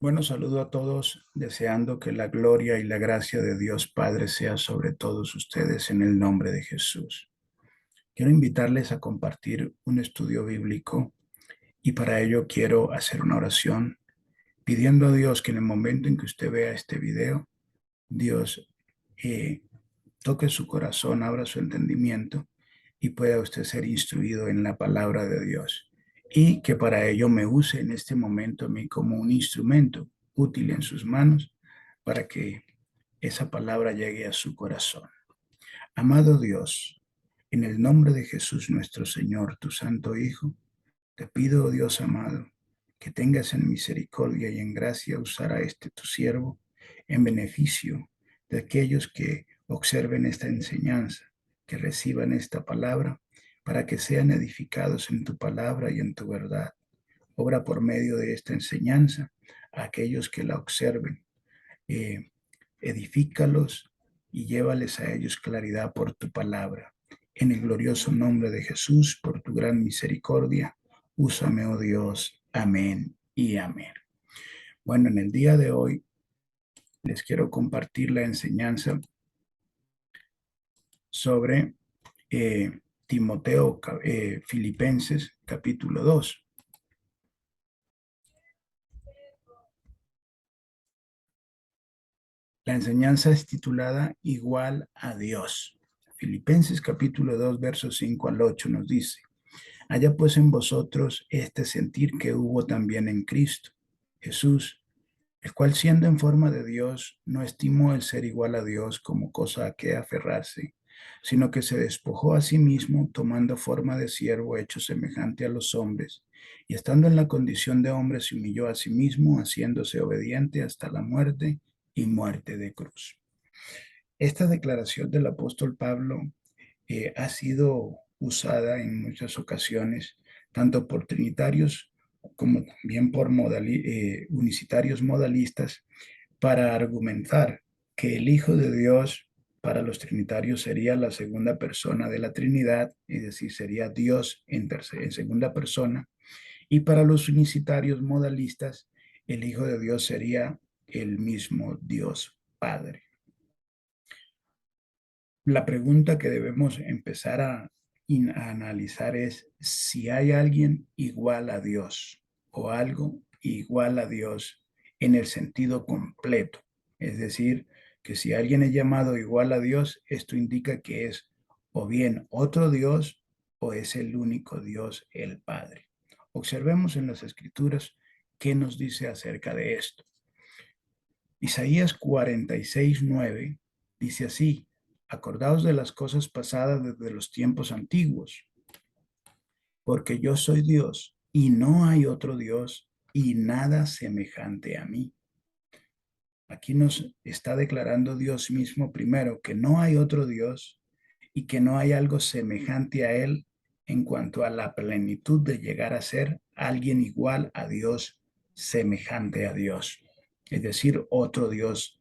Bueno, saludo a todos, deseando que la gloria y la gracia de Dios Padre sea sobre todos ustedes en el nombre de Jesús. Quiero invitarles a compartir un estudio bíblico y para ello quiero hacer una oración pidiendo a Dios que en el momento en que usted vea este video, Dios eh, toque su corazón, abra su entendimiento y pueda usted ser instruido en la palabra de Dios. Y que para ello me use en este momento a mí como un instrumento útil en sus manos para que esa palabra llegue a su corazón. Amado Dios, en el nombre de Jesús nuestro Señor, tu Santo Hijo, te pido, oh Dios amado, que tengas en misericordia y en gracia usar a este tu siervo en beneficio de aquellos que observen esta enseñanza, que reciban esta palabra, para que sean edificados en tu palabra y en tu verdad. Obra por medio de esta enseñanza a aquellos que la observen. Eh, Edifícalos y llévales a ellos claridad por tu palabra. En el glorioso nombre de Jesús, por tu gran misericordia, úsame, oh Dios. Amén y amén. Bueno, en el día de hoy les quiero compartir la enseñanza sobre Timoteo, Filipenses, capítulo 2. La enseñanza es titulada Igual a Dios. Filipenses capítulo 2, versos 5 al 8 nos dice: haya pues en vosotros este sentir que hubo también en Cristo Jesús, el cual siendo en forma de Dios, no estimó el ser igual a Dios como cosa a que aferrarse, sino que se despojó a sí mismo, tomando forma de siervo hecho semejante a los hombres, y estando en la condición de hombre se humilló a sí mismo, haciéndose obediente hasta la muerte y muerte de cruz. Esta declaración del apóstol Pablo ha sido usada en muchas ocasiones, tanto por trinitarios como también por unicitarios modalistas, para argumentar que el Hijo de Dios para los trinitarios sería la segunda persona de la Trinidad, es decir, sería Dios en segunda persona, y para los unicitarios modalistas, el Hijo de Dios sería el mismo Dios Padre. La pregunta que debemos empezar a analizar es si hay alguien igual a Dios o algo igual a Dios en el sentido completo. Es decir, que si alguien es llamado igual a Dios, esto indica que es o bien otro Dios o es el único Dios, el Padre. Observemos en las Escrituras qué nos dice acerca de esto. Isaías 46:9 dice así: acordaos de las cosas pasadas desde los tiempos antiguos, porque yo soy Dios y no hay otro Dios y nada semejante a mí. Aquí nos está declarando Dios mismo primero que no hay otro Dios y que no hay algo semejante a Él en cuanto a la plenitud de llegar a ser alguien igual a Dios, semejante a Dios, es decir, otro Dios.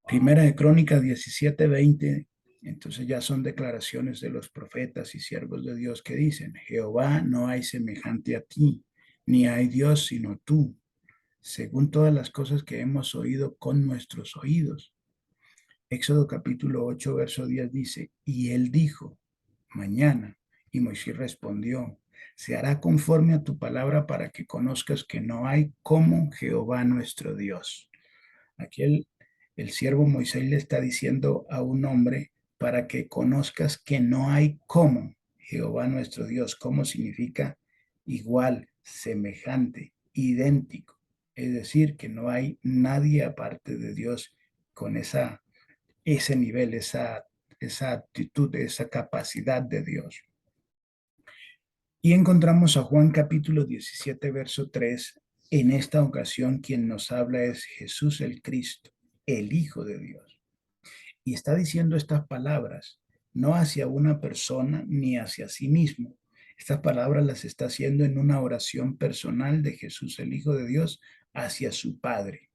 Primera de Crónicas 17:20, entonces ya son declaraciones de los profetas y siervos de Dios que dicen: Jehová, no hay semejante a ti, ni hay Dios sino tú, según todas las cosas que hemos oído con nuestros oídos. Éxodo capítulo 8, verso 10 dice: y él dijo, mañana. Y Moisés respondió: se hará conforme a tu palabra para que conozcas que no hay como Jehová nuestro Dios. Aquí el siervo Moisés le está diciendo a un hombre para que conozcas que no hay como Jehová nuestro Dios. ¿Cómo significa? Igual, semejante, idéntico. Es decir, que no hay nadie aparte de Dios con ese nivel, esa actitud, esa capacidad de Dios. Y encontramos a Juan capítulo 17, verso 3. En esta ocasión quien nos habla es Jesús el Cristo, el Hijo de Dios. Y está diciendo estas palabras no hacia una persona ni hacia sí mismo. Estas palabras las está haciendo en una oración personal de Jesús el Hijo de Dios hacia su Padre.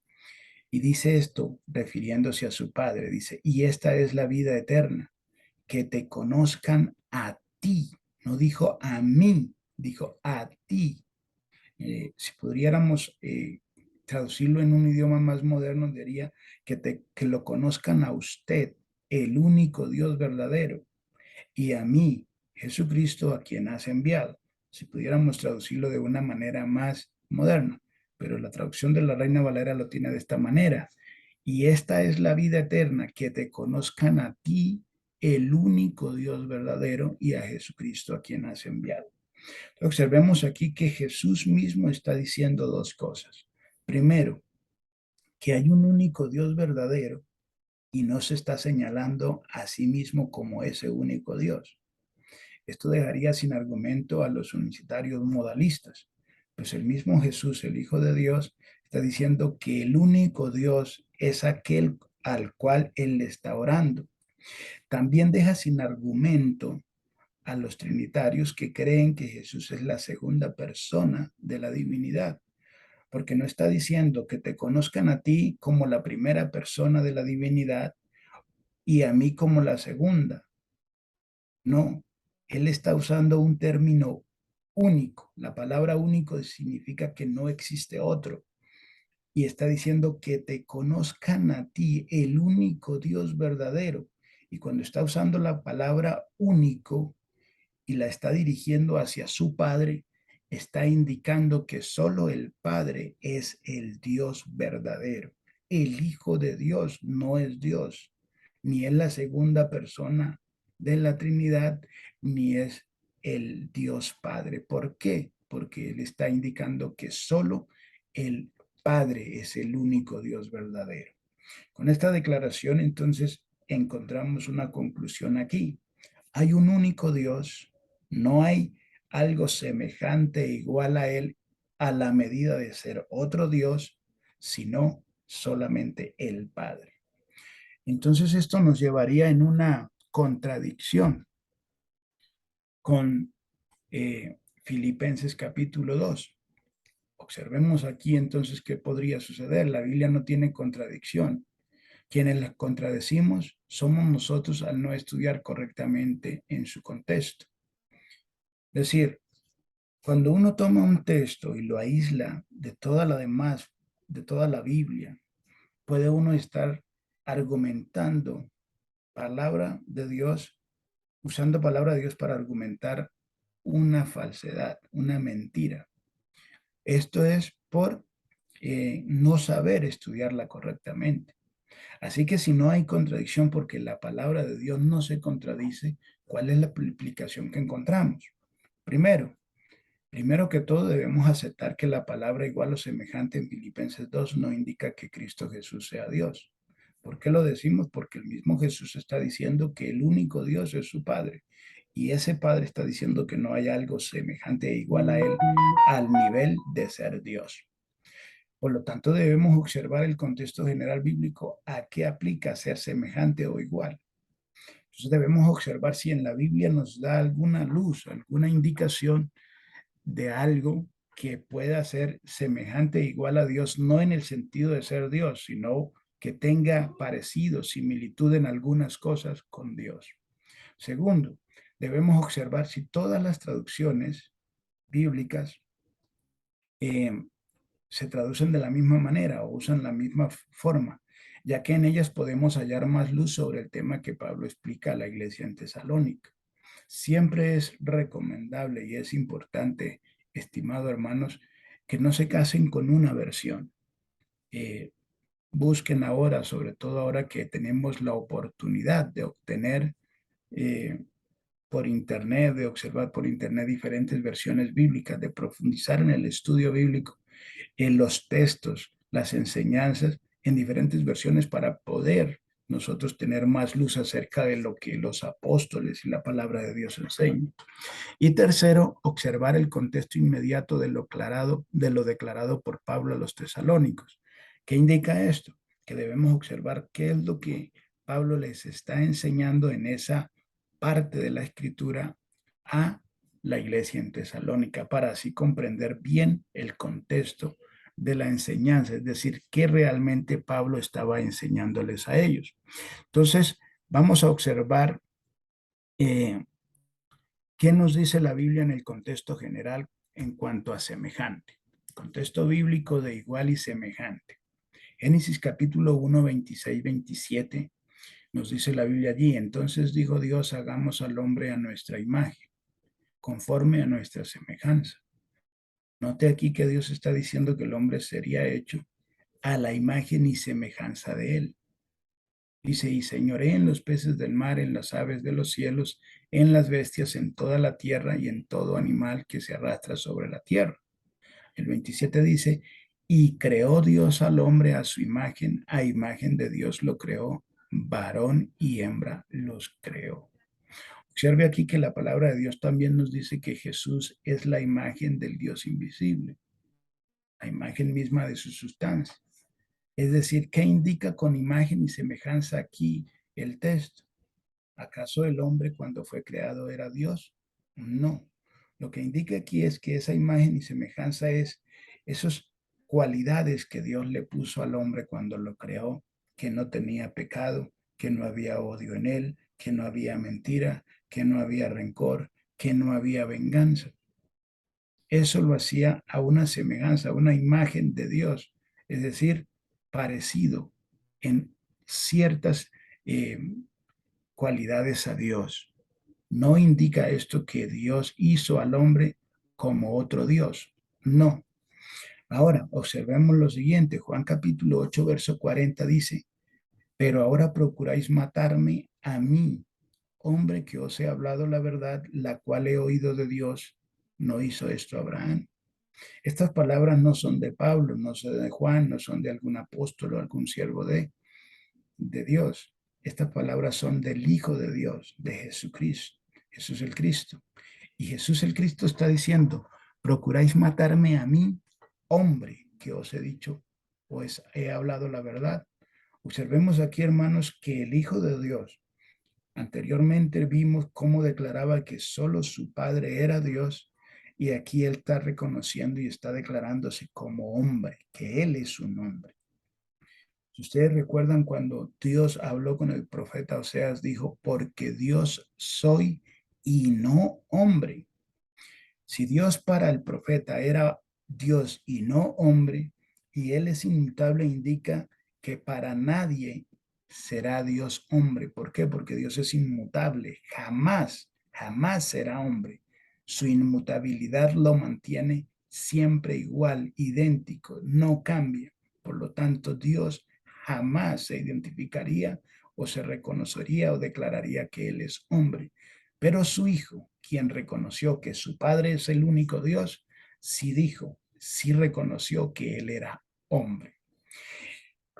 Y dice esto refiriéndose a su Padre. Dice: y esta es la vida eterna, que te conozcan a ti. No dijo a mí, dijo a ti. Si pudiéramos traducirlo en un idioma más moderno, diría que lo conozcan a usted, el único Dios verdadero, y a mí, Jesucristo, a quien has enviado. Si pudiéramos traducirlo de una manera más moderna, pero la traducción de la Reina Valera lo tiene de esta manera. Y esta es la vida eterna, que te conozcan a ti, el único Dios verdadero, y a Jesucristo, a quien has enviado. Observemos aquí que Jesús mismo está diciendo dos cosas. Primero, que hay un único Dios verdadero y no se está señalando a sí mismo como ese único Dios. Esto dejaría sin argumento a los unicitarios modalistas, pues el mismo Jesús, el Hijo de Dios, está diciendo que el único Dios es aquel al cual él le está orando. También deja sin argumento a los trinitarios que creen que Jesús es la segunda persona de la divinidad, porque no está diciendo que te conozcan a ti como la primera persona de la divinidad y a mí como la segunda. No, él está usando un término único. La palabra único significa que no existe otro. Y está diciendo que te conozcan a ti, el único Dios verdadero. Y cuando está usando la palabra único y la está dirigiendo hacia su Padre, está indicando que solo el Padre es el Dios verdadero. El Hijo de Dios no es Dios, ni es la segunda persona de la Trinidad, ni es el Dios Padre. ¿Por qué? Porque él está indicando que solo el Padre es el único Dios verdadero. Con esta declaración, entonces, encontramos una conclusión aquí. Hay un único Dios, no hay algo semejante e igual a él a la medida de ser otro Dios, sino solamente el Padre. Entonces esto nos llevaría en una contradicción con Filipenses capítulo 2. Observemos aquí entonces qué podría suceder. La Biblia no tiene contradicción. Quienes la contradecimos somos nosotros al no estudiar correctamente en su contexto. Es decir, cuando uno toma un texto y lo aísla de toda la demás, de toda la Biblia, puede uno estar argumentando palabra de Dios, usando palabra de Dios para argumentar una falsedad, una mentira. Esto es por no saber estudiarla correctamente. Así que si no hay contradicción porque la palabra de Dios no se contradice, ¿cuál es la explicación que encontramos? Primero, Primero que todo, debemos aceptar que la palabra igual o semejante en Filipenses 2 no indica que Cristo Jesús sea Dios. ¿Por qué lo decimos? Porque el mismo Jesús está diciendo que el único Dios es su Padre. Y ese Padre está diciendo que no hay algo semejante e igual a Él al nivel de ser Dios. Por lo tanto, debemos observar el contexto general bíblico a qué aplica ser semejante o igual. Entonces debemos observar si en la Biblia nos da alguna luz, alguna indicación de algo que pueda ser semejante e igual a Dios, no en el sentido de ser Dios, sino que tenga parecido, similitud en algunas cosas con Dios. Segundo, debemos observar si todas las traducciones bíblicas eh, se traducen de la misma manera o usan la misma forma, ya que en ellas podemos hallar más luz sobre el tema que Pablo explica a la iglesia en Tesalónica. Siempre es recomendable y es importante, estimado hermanos, que no se casen con una versión. Eh, Busquen ahora, sobre todo ahora que tenemos la oportunidad de obtener eh, por internet, de observar por internet diferentes versiones bíblicas, de profundizar en el estudio bíblico, en los textos, las enseñanzas en diferentes versiones para poder nosotros tener más luz acerca de lo que los apóstoles y la palabra de Dios enseñan. Y tercero, observar el contexto inmediato de lo declarado por Pablo a los tesalónicos. ¿Qué indica esto? Que debemos observar qué es lo que Pablo les está enseñando en esa parte de la escritura a la iglesia en Tesalónica para así comprender bien el contexto de la enseñanza, es decir, qué realmente Pablo estaba enseñándoles a ellos. Entonces, vamos a observar ¿qué nos dice la Biblia en el contexto general en cuanto a semejante? Contexto bíblico de igual y semejante. Génesis capítulo 1, 26, 27 nos dice la Biblia allí. Entonces dijo Dios, hagamos al hombre a nuestra imagen, conforme a nuestra semejanza. Note aquí que Dios está diciendo que el hombre sería hecho a la imagen y semejanza de él. Dice, y señoré en los peces del mar, en las aves de los cielos, en las bestias, en toda la tierra y en todo animal que se arrastra sobre la tierra. El 27 dice, y creó Dios al hombre a su imagen, a imagen de Dios lo creó, varón y hembra los creó. Observe aquí que la palabra de Dios también nos dice que Jesús es la imagen del Dios invisible, la imagen misma de su sustancia. Es decir, ¿qué indica con imagen y semejanza aquí el texto? ¿Acaso el hombre cuando fue creado era Dios? No. Lo que indica aquí es que esa imagen y semejanza es esas cualidades que Dios le puso al hombre cuando lo creó, que no tenía pecado, que no había odio en él, que no había mentira, que no había rencor, que no había venganza. Eso lo hacía a una semejanza, a una imagen de Dios, es decir, parecido en ciertas eh, cualidades a Dios. No indica esto que Dios hizo al hombre como otro Dios. No. Ahora, observemos lo siguiente. Juan capítulo 8, verso 40 dice, pero ahora procuráis matarme a mí, hombre que os he hablado la verdad, la cual he oído de Dios. ¿No hizo esto Abraham? Estas palabras no son de Pablo, no son de Juan, no son de algún apóstol o algún siervo de Dios. Estas palabras son del Hijo de Dios, de Jesucristo. Jesús el Cristo. Y Jesús el Cristo está diciendo, procuráis matarme a mí, hombre, que os he dicho, pues he hablado la verdad. Observemos aquí, hermanos, que el Hijo de Dios, anteriormente vimos cómo declaraba que solo su Padre era Dios, y aquí él está reconociendo y está declarándose como hombre, que él es un hombre. Si ustedes recuerdan cuando Dios habló con el profeta Oseas, dijo, porque Dios soy y no hombre. Si Dios para el profeta era Dios y no hombre, y él es inmutable, indica que para nadie será Dios hombre. ¿Por qué? Porque Dios es inmutable, jamás, jamás será hombre. Su inmutabilidad lo mantiene siempre igual, idéntico, no cambia. Por lo tanto, Dios jamás se identificaría o se reconocería o declararía que Él es hombre. Pero su hijo, quien reconoció que su padre es el único Dios, sí dijo, sí reconoció que Él era hombre.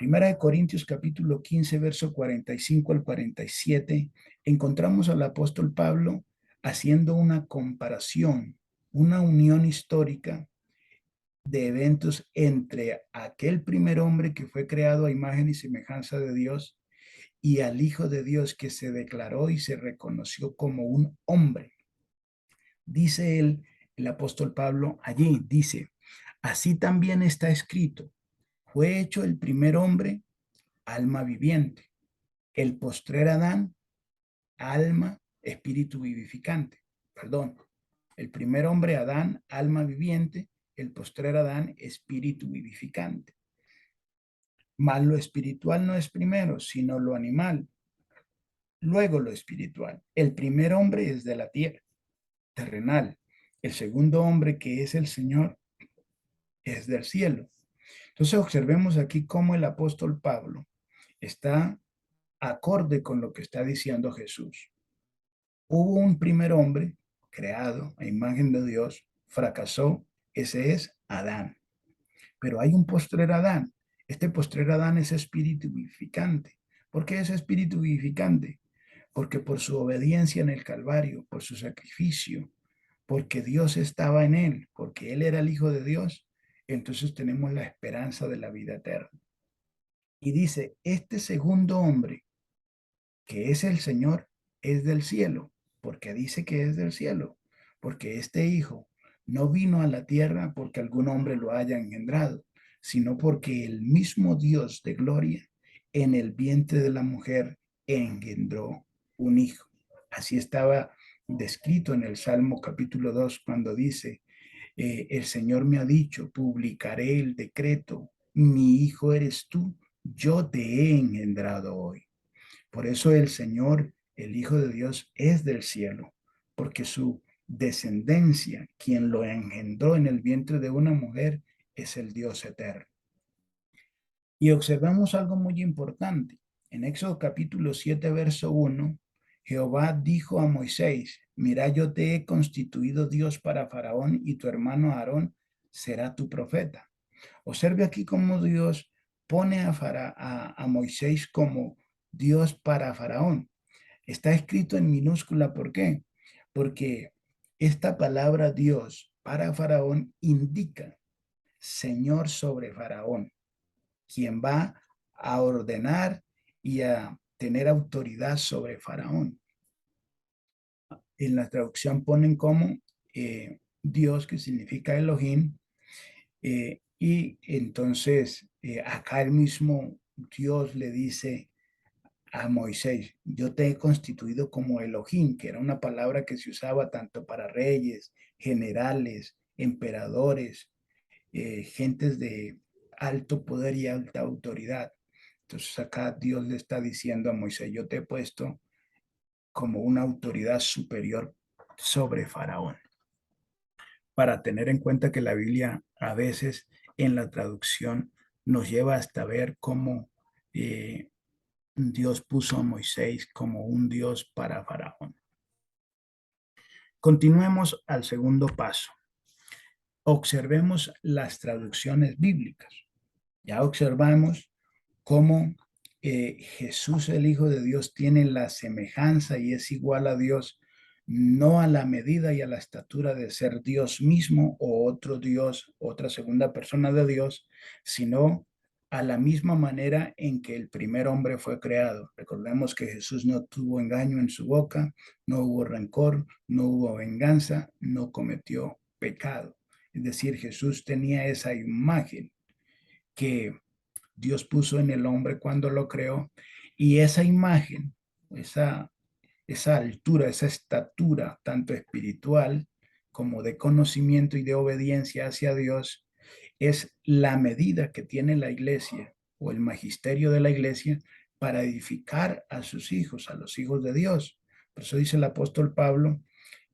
Primera de Corintios capítulo 15, verso 45 al 47, encontramos al apóstol Pablo haciendo una comparación, una unión histórica de eventos entre aquel primer hombre que fue creado a imagen y semejanza de Dios y al Hijo de Dios que se declaró y se reconoció como un hombre. Dice el apóstol Pablo allí, dice, así también está escrito, fue hecho el primer hombre, alma viviente, el postrer Adán, alma, espíritu vivificante. Perdón, el primer hombre Adán, alma viviente, el postrer Adán, espíritu vivificante. Mas lo espiritual no es primero, sino lo animal, luego lo espiritual. El primer hombre es de la tierra, terrenal. El segundo hombre, que es el Señor, es del cielo. Entonces observemos aquí cómo el apóstol Pablo está acorde con lo que está diciendo Jesús. Hubo un primer hombre creado a imagen de Dios, fracasó, ese es Adán. Pero hay un postrer Adán. Este postrer Adán es espíritu vivificante. ¿Por qué es espíritu vivificante? Porque por su obediencia en el Calvario, por su sacrificio, porque Dios estaba en él, porque él era el Hijo de Dios, entonces tenemos la esperanza de la vida eterna. Y dice, este segundo hombre, que es el Señor, es del cielo, porque dice que es del cielo, porque este Hijo no vino a la tierra porque algún hombre lo haya engendrado, sino porque el mismo Dios de gloria en el vientre de la mujer engendró un hijo. Así estaba descrito en el Salmo capítulo 2 cuando dice, El Señor me ha dicho, publicaré el decreto, mi hijo eres tú, yo te he engendrado hoy. Por eso el Señor, el Hijo de Dios, es del cielo, porque su descendencia, quien lo engendró en el vientre de una mujer, es el Dios eterno. Y observamos algo muy importante. En Éxodo capítulo 7, verso 1, Jehová dijo a Moisés, mira, yo te he constituido Dios para Faraón y tu hermano Aarón será tu profeta. Observe aquí cómo Dios pone a Moisés como Dios para Faraón. Está escrito en minúscula, ¿por qué? Porque esta palabra Dios para Faraón indica Señor sobre Faraón, quien va a ordenar y a tener autoridad sobre Faraón. En la traducción ponen como Dios, que significa Elohim, y entonces acá el mismo Dios le dice a Moisés, yo te he constituido como Elohim, que era una palabra que se usaba tanto para reyes, generales, emperadores, gentes de alto poder y alta autoridad. Entonces acá Dios le está diciendo a Moisés, yo te he puesto como una autoridad superior sobre Faraón. Para tener en cuenta que la Biblia a veces en la traducción nos lleva hasta ver cómo Dios puso a Moisés como un Dios para Faraón. Continuemos al segundo paso. Observemos las traducciones bíblicas. Ya observamos cómo Jesús, el Hijo de Dios, tiene la semejanza y es igual a Dios, no a la medida y a la estatura de ser Dios mismo o otro Dios, otra segunda persona de Dios, sino a la misma manera en que el primer hombre fue creado. Recordemos que Jesús no tuvo engaño en su boca, no hubo rencor, no hubo venganza, no cometió pecado. Es decir, Jesús tenía esa imagen que Dios puso en el hombre cuando lo creó, y esa imagen, esa, esa altura, esa estatura, tanto espiritual como de conocimiento y de obediencia hacia Dios, es la medida que tiene la iglesia o el magisterio de la iglesia para edificar a sus hijos, a los hijos de Dios. Por eso dice el apóstol Pablo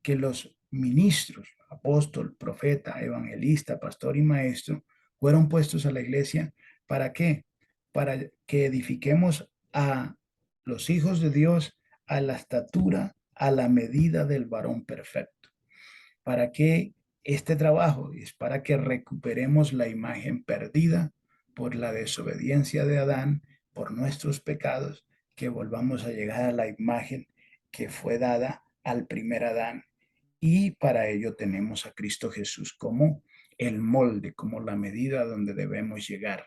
que los ministros, apóstol, profeta, evangelista, pastor y maestro, fueron puestos a la iglesia. ¿Para qué? Para que edifiquemos a los hijos de Dios a la estatura, a la medida del varón perfecto. ¿Para qué este trabajo? Es para que recuperemos la imagen perdida por la desobediencia de Adán, por nuestros pecados, que volvamos a llegar a la imagen que fue dada al primer Adán. Y para ello tenemos a Cristo Jesús como el molde, como la medida donde debemos llegar.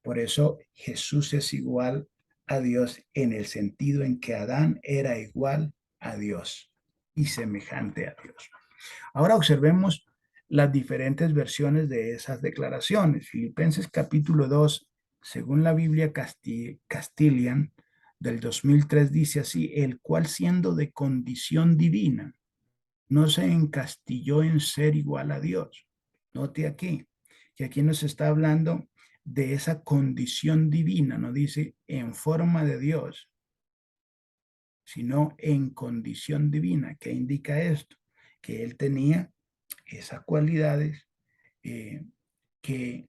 Por eso Jesús es igual a Dios en el sentido en que Adán era igual a Dios y semejante a Dios. Ahora observemos las diferentes versiones de esas declaraciones. Filipenses capítulo 2, según la Biblia Castilian del 2003, dice así, el cual siendo de condición divina, no se encastilló en ser igual a Dios. Note aquí, que aquí nos está hablando de esa condición divina, no dice en forma de Dios, sino en condición divina. ¿Qué indica esto? Que él tenía esas cualidades que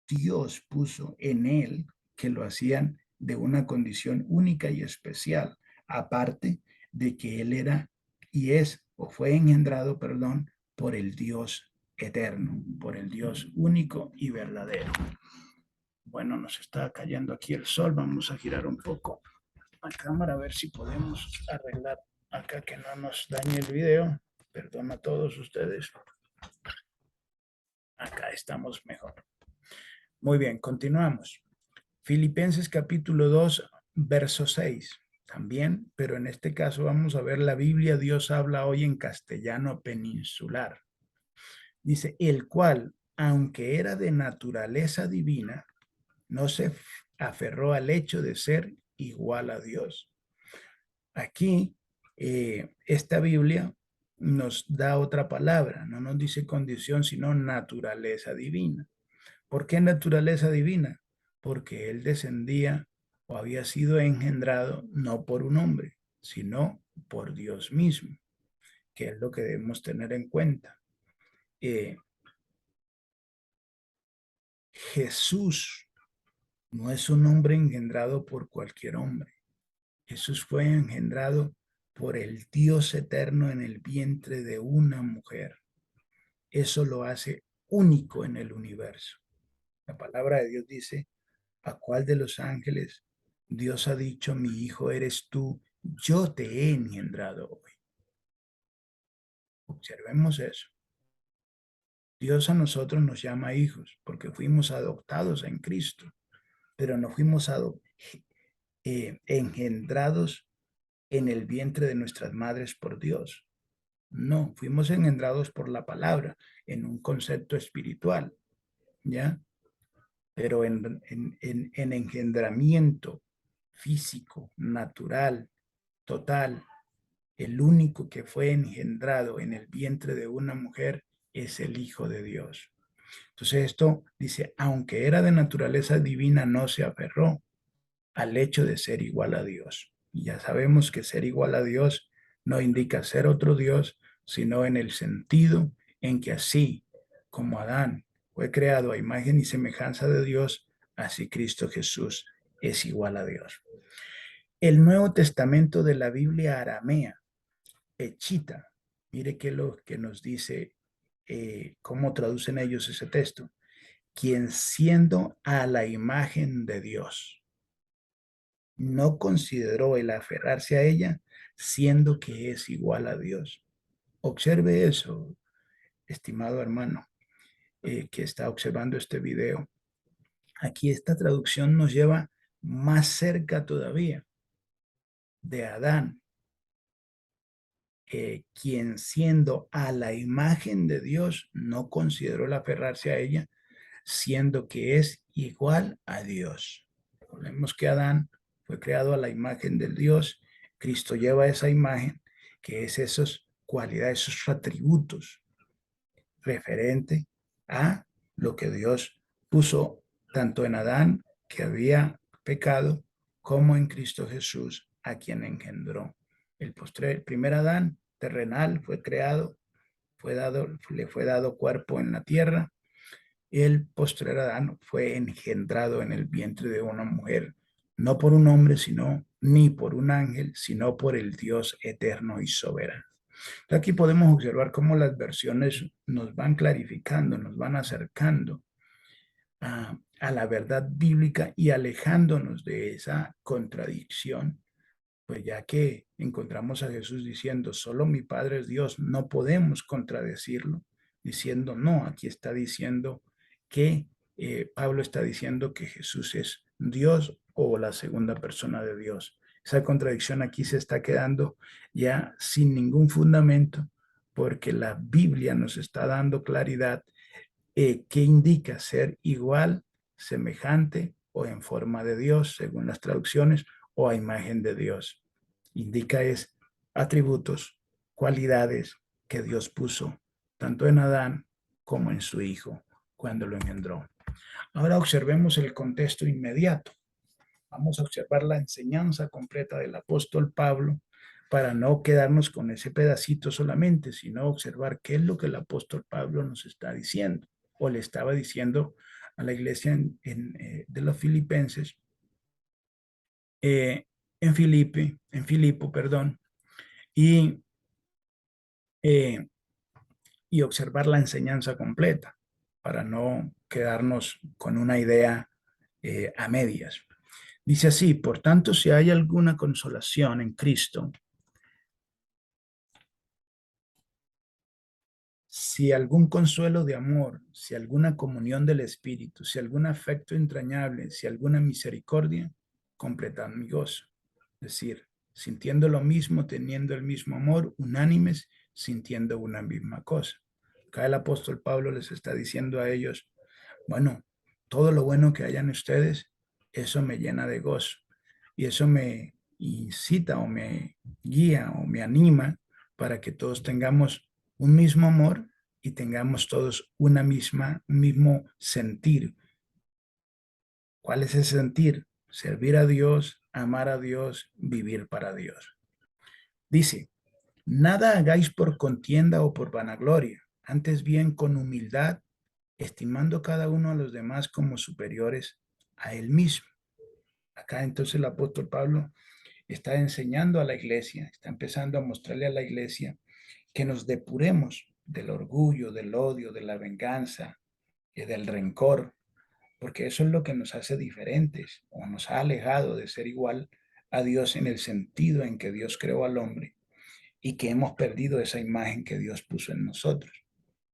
Dios puso en él, que lo hacían de una condición única y especial, aparte de que él era y es o fue engendrado, perdón, por el Dios eterno, por el Dios único y verdadero. Bueno, nos está cayendo aquí el sol, vamos a girar un poco la cámara a ver si podemos arreglar acá que no nos dañe el video. Perdón a todos ustedes. Acá estamos mejor. Muy bien, continuamos. Filipenses capítulo 2, verso 6. También, pero en este caso vamos a ver la Biblia. Dios habla hoy en castellano peninsular. Dice, el cual, aunque era de naturaleza divina, no se aferró al hecho de ser igual a Dios. Aquí, esta Biblia nos da otra palabra, no nos dice condición, sino naturaleza divina. ¿Por qué naturaleza divina? Porque él descendía o había sido engendrado no por un hombre, sino por Dios mismo, que es lo que debemos tener en cuenta. Eh, Jesús no es un hombre engendrado por cualquier hombre. Jesús fue engendrado por el Dios eterno en el vientre de una mujer. Eso lo hace único en el universo. La palabra de Dios dice: ¿a cuál de los ángeles Dios ha dicho, mi hijo eres tú, yo te he engendrado hoy? Observemos eso. Dios a nosotros nos llama hijos porque fuimos adoptados en Cristo, pero no fuimos engendrados en el vientre de nuestras madres por Dios. No, fuimos engendrados por la palabra en un concepto espiritual, ¿ya? Pero en engendramiento físico, natural, total, el único que fue engendrado en el vientre de una mujer es el Hijo de Dios. Entonces esto dice, aunque era de naturaleza divina, no se aferró al hecho de ser igual a Dios. Y ya sabemos que ser igual a Dios no indica ser otro Dios, sino en el sentido en que así como Adán fue creado a imagen y semejanza de Dios, así Cristo Jesús es igual a Dios. El Nuevo Testamento de la Biblia aramea, Pechita, mire qué lo que nos dice, cómo traducen ellos ese texto. Quien siendo a la imagen de Dios, no consideró el aferrarse a ella, siendo que es igual a Dios. Observe eso, estimado hermano, que está observando este video. Aquí esta traducción nos lleva más cerca todavía de Adán, quien siendo a la imagen de Dios, no consideró el aferrarse a ella, siendo que es igual a Dios. Recordemos que Adán fue creado a la imagen del Dios. Cristo lleva esa imagen, que es esas cualidades, esos atributos referente a lo que Dios puso tanto en Adán, que había pecado, como en Cristo Jesús, a quien engendró. El primer Adán terrenal fue creado, le fue dado cuerpo en la tierra. El postrer Adán fue engendrado en el vientre de una mujer, no por un hombre, sino ni por un ángel, sino por el Dios eterno y soberano. Aquí podemos observar cómo las versiones nos van clarificando, nos van acercando a la verdad bíblica y alejándonos de esa contradicción, pues ya que encontramos a Jesús diciendo, solo mi Padre es Dios, no podemos contradecirlo, diciendo, no, aquí está diciendo que Pablo está diciendo que Jesús es Dios o la segunda persona de Dios. Esa contradicción aquí se está quedando ya sin ningún fundamento, porque la Biblia nos está dando claridad que indica ser igual, semejante o en forma de Dios, según las traducciones, o a imagen de Dios. Indica es atributos, cualidades que Dios puso tanto en Adán como en su Hijo cuando lo engendró. Ahora observemos el contexto inmediato. Vamos a observar la enseñanza completa del apóstol Pablo para no quedarnos con ese pedacito solamente, sino observar qué es lo que el apóstol Pablo nos está diciendo o le estaba diciendo a la iglesia de los filipenses, eh, en Filipo, perdón, y, eh, y observar la enseñanza completa para no quedarnos con una idea a medias. Dice así, por tanto, si hay alguna consolación en Cristo, si algún consuelo de amor, si alguna comunión del Espíritu, si algún afecto entrañable, si alguna misericordia, completad mi gozo. Es decir, sintiendo lo mismo, teniendo el mismo amor, unánimes, sintiendo una misma cosa. Acá el apóstol Pablo les está diciendo a ellos, bueno, todo lo bueno que hayan ustedes, eso me llena de gozo y eso me incita o me guía o me anima para que todos tengamos un mismo amor y tengamos todos un mismo sentir. ¿Cuál es ese sentir? Servir a Dios, amar a Dios, vivir para Dios. Dice, nada hagáis por contienda o por vanagloria, antes bien con humildad, estimando cada uno a los demás como superiores a él mismo. Acá entonces el apóstol Pablo está enseñando a la iglesia, está empezando a mostrarle a la iglesia que nos depuremos del orgullo, del odio, de la venganza y del rencor, porque eso es lo que nos hace diferentes o nos ha alejado de ser igual a Dios en el sentido en que Dios creó al hombre y que hemos perdido esa imagen que Dios puso en nosotros.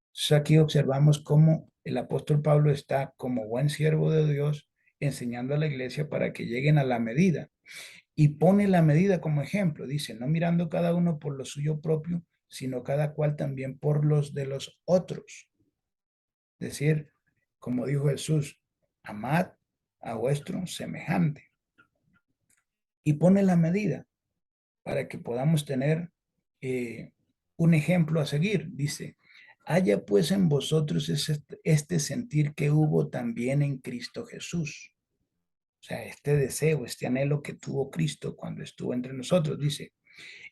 Entonces aquí observamos cómo el apóstol Pablo está como buen siervo de Dios enseñando a la iglesia para que lleguen a la medida y pone la medida como ejemplo. Dice, no mirando cada uno por lo suyo propio, sino cada cual también por los de los otros. Es decir, como dijo Jesús, amad a vuestro semejante. Y pone la medida para que podamos tener un ejemplo a seguir. Dice, haya pues en vosotros este sentir que hubo también en Cristo Jesús. O sea, este deseo, este anhelo que tuvo Cristo cuando estuvo entre nosotros, dice,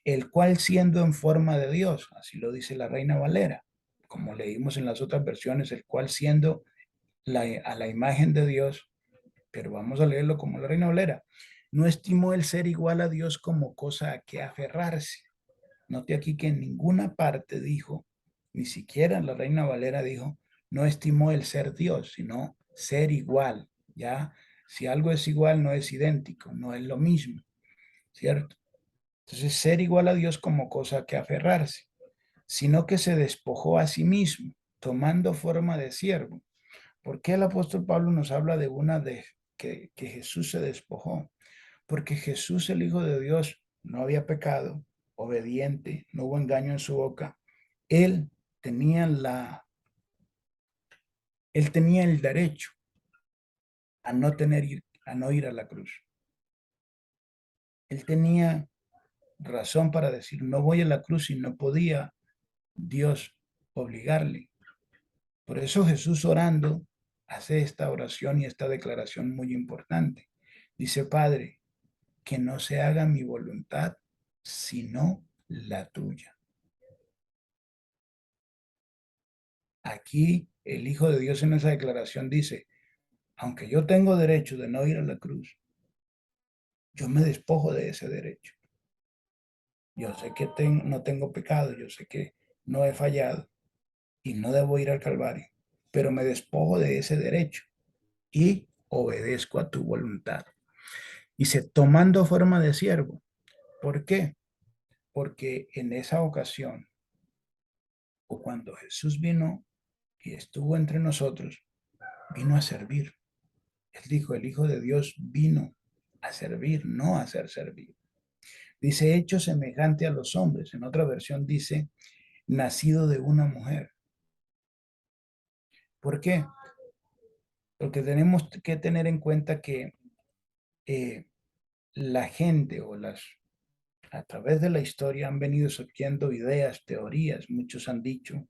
el cual siendo en forma de Dios, así lo dice la Reina Valera, como leímos en las otras versiones, el cual siendo a la imagen de Dios, pero vamos a leerlo como la Reina Valera, no estimó el ser igual a Dios como cosa a que aferrarse. Note aquí que en ninguna parte dijo, ni siquiera la Reina Valera dijo, no estimó el ser Dios, sino ser igual. Ya, si algo es igual, no es idéntico, no es lo mismo, ¿cierto? Entonces, ser igual a Dios como cosa que aferrarse, sino que se despojó a sí mismo, tomando forma de siervo. ¿Por qué el apóstol Pablo nos habla de que Jesús se despojó? Porque Jesús, el Hijo de Dios, no había pecado, obediente, no hubo engaño en su boca. Él tenía él tenía el derecho a no ir a la cruz. Él tenía razón para decir, no voy a la cruz y no podía Dios obligarle. Por eso Jesús orando hace esta oración y esta declaración muy importante. Dice, Padre, que no se haga mi voluntad, sino la tuya. Aquí el Hijo de Dios en esa declaración dice, aunque yo tengo derecho de no ir a la cruz, yo me despojo de ese derecho. Yo sé que no tengo pecado, yo sé que no he fallado y no debo ir al Calvario, pero me despojo de ese derecho y obedezco a tu voluntad. Dice, tomando forma de siervo. ¿Por qué? Porque en esa ocasión, o cuando Jesús vino y estuvo entre nosotros, vino a servir. Él dijo, el Hijo de Dios vino a servir, no a ser servido. Dice, hecho semejante a los hombres. En otra versión dice, nacido de una mujer. ¿Por qué? Porque tenemos que tener en cuenta que eh, la gente a través de la historia han venido surgiendo ideas, teorías. Muchos han dicho,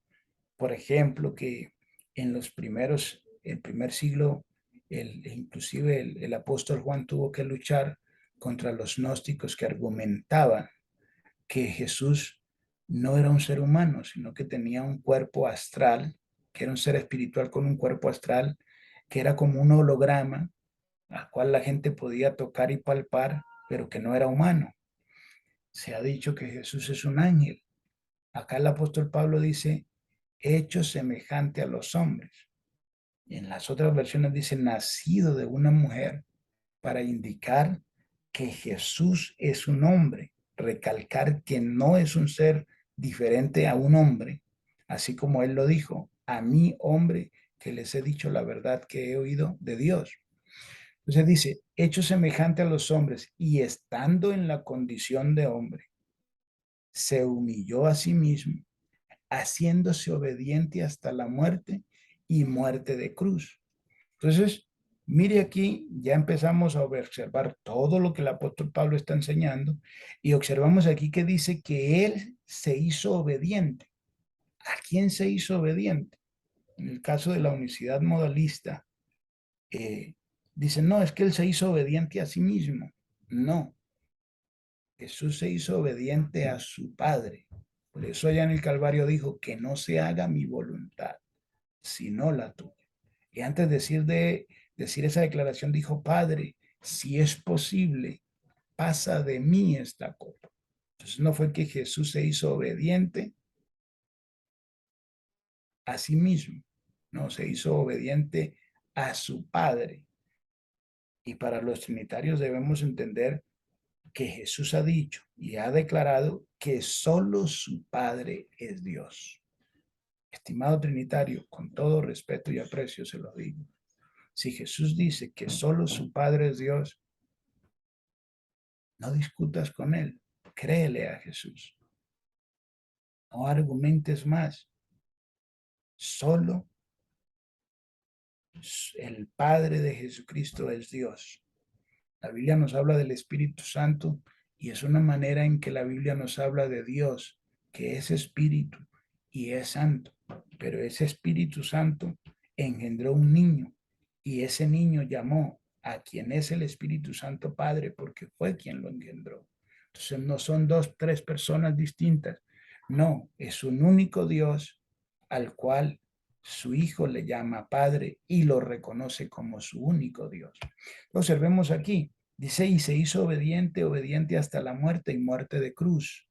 por ejemplo, que en el primer siglo, inclusive el apóstol Juan tuvo que luchar contra los gnósticos que argumentaban que Jesús no era un ser humano, sino que tenía un cuerpo astral, que era un ser espiritual con un cuerpo astral, que era como un holograma al cual la gente podía tocar y palpar, pero que no era humano. Se ha dicho que Jesús es un ángel. Acá el apóstol Pablo dice, hecho semejante a los hombres. Y en las otras versiones dice, nacido de una mujer, para indicar que Jesús es un hombre, recalcar que no es un ser diferente a un hombre, así como él lo dijo, a mí hombre que les he dicho la verdad que he oído de Dios. Entonces dice, hecho semejante a los hombres y estando en la condición de hombre, se humilló a sí mismo, haciéndose obediente hasta la muerte y muerte de cruz. Entonces, Mire aquí, ya empezamos a observar todo lo que el apóstol Pablo está enseñando y observamos aquí que dice que él se hizo obediente. ¿A quién se hizo obediente? En el caso de la unicidad modalista, eh, dicen, no, es que él se hizo obediente a sí mismo. No, Jesús se hizo obediente a su Padre. Por eso allá en el Calvario dijo que no se haga mi voluntad, sino la tuya. Y antes decir esa declaración, dijo, Padre, si es posible, pasa de mí esta copa. Entonces no fue que Jesús se hizo obediente a sí mismo, no, se hizo obediente a su Padre. Y para los trinitarios debemos entender que Jesús ha dicho y ha declarado que solo su Padre es Dios. Estimado trinitario, con todo respeto y aprecio se lo digo. Si Jesús dice que solo su Padre es Dios, no discutas con él, créele a Jesús. No argumentes más. Solo el Padre de Jesucristo es Dios. La Biblia nos habla del Espíritu Santo y es una manera en que la Biblia nos habla de Dios, que es Espíritu y es Santo. Pero ese Espíritu Santo engendró un niño y ese niño llamó a quien es el Espíritu Santo Padre porque fue quien lo engendró. Entonces no son dos, tres personas distintas. No, es un único Dios al cual su Hijo le llama Padre y lo reconoce como su único Dios. Observemos aquí, dice, y se hizo obediente, obediente hasta la muerte y muerte de cruz.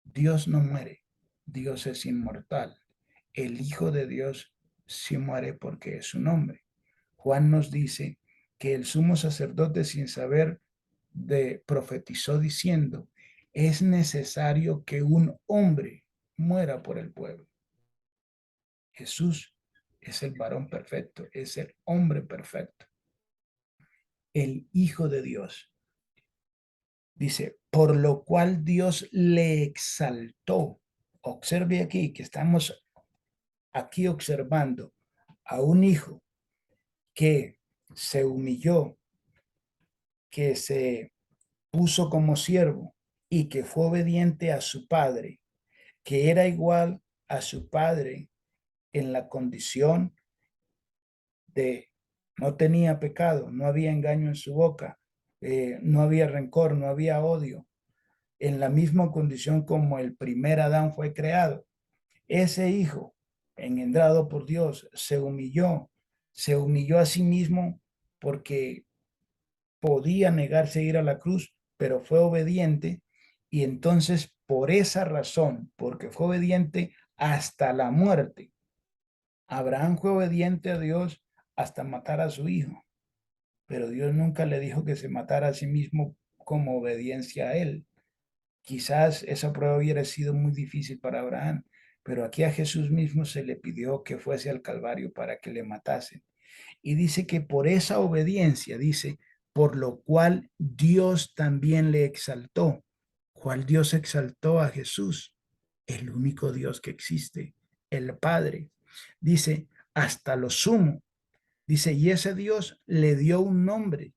Dios no muere, Dios es inmortal. El Hijo de Dios sí muere porque es su nombre. Juan nos dice que el sumo sacerdote sin saber profetizó diciendo, es necesario que un hombre muera por el pueblo. Jesús es el varón perfecto, es el hombre perfecto, el Hijo de Dios. Dice, por lo cual Dios le exaltó. Observe aquí que estamos aquí observando a un hijo que se humilló, que se puso como siervo y que fue obediente a su padre, que era igual a su padre en la condición de no tenía pecado, no había engaño en su boca, no había rencor, no había odio, en la misma condición como el primer Adán fue creado. Ese hijo, engendrado por Dios, se humilló a sí mismo porque podía negarse a ir a la cruz, pero fue obediente y entonces por esa razón, porque fue obediente hasta la muerte, Abraham fue obediente a Dios hasta matar a su hijo, pero Dios nunca le dijo que se matara a sí mismo como obediencia a él. Quizás esa prueba hubiera sido muy difícil para Abraham, pero aquí a Jesús mismo se le pidió que fuese al Calvario para que le matasen. Y dice que por esa obediencia, dice, por lo cual Dios también le exaltó. ¿Cuál Dios exaltó a Jesús? El único Dios que existe, el Padre. Dice, hasta lo sumo. Dice, y ese Dios le dio un nombre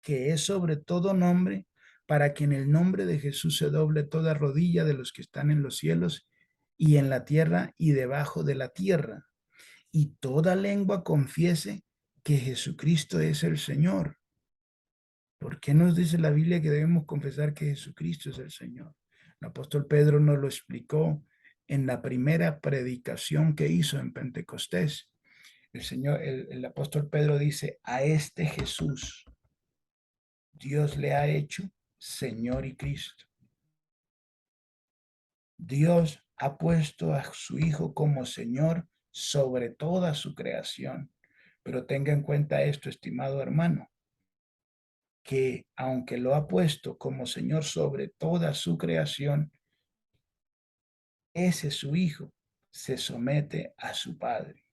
que es sobre todo nombre, para que en el nombre de Jesús se doble toda rodilla de los que están en los cielos y en la tierra y debajo de la tierra, y toda lengua confiese que Jesucristo es el Señor. ¿Por qué nos dice la Biblia que debemos confesar que Jesucristo es el Señor? El apóstol Pedro nos lo explicó en la primera predicación que hizo en Pentecostés. El apóstol Pedro dice, a este Jesús Dios le ha hecho Señor y Cristo. Dios ha puesto a su Hijo como Señor sobre toda su creación. Pero tenga en cuenta esto, estimado hermano, que aunque lo ha puesto como Señor sobre toda su creación, ese su Hijo se somete a su Padre.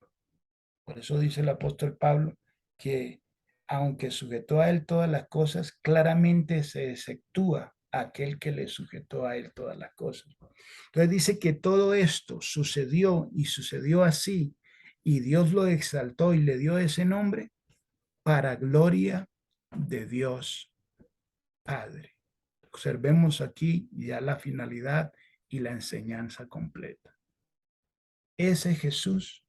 Por eso dice el apóstol Pablo que aunque sujetó a él todas las cosas, claramente se exceptúa aquel que le sujetó a él todas las cosas. Entonces dice que todo esto sucedió y sucedió así, y Dios lo exaltó y le dio ese nombre para gloria de Dios Padre. Observemos aquí ya la finalidad y la enseñanza completa. Ese Jesús,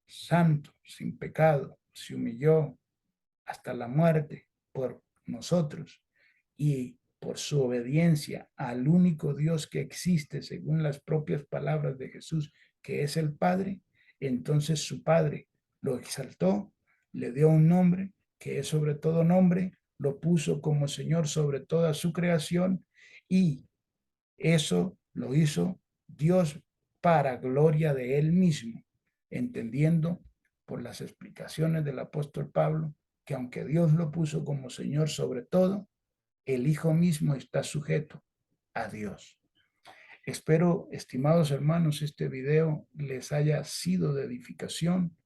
santo, sin pecado, se humilló hasta la muerte por nosotros y por su obediencia al único Dios que existe según las propias palabras de Jesús, que es el Padre. Entonces su Padre lo exaltó, le dio un nombre que es sobre todo nombre, lo puso como Señor sobre toda su creación, y eso lo hizo Dios para gloria de Él mismo, entendiendo por las explicaciones del apóstol Pablo que aunque Dios lo puso como Señor sobre todo, el Hijo mismo está sujeto a Dios. Espero, estimados hermanos, este video les haya sido de edificación,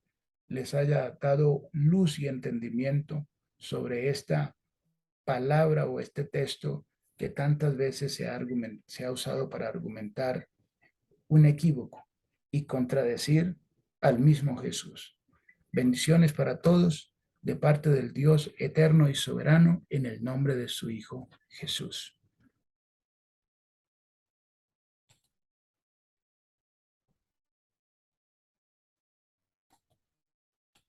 les haya dado luz y entendimiento sobre esta palabra o este texto que tantas veces se ha usado para argumentar un equívoco y contradecir al mismo Jesús. Bendiciones para todos de parte del Dios eterno y soberano en el nombre de su Hijo Jesús.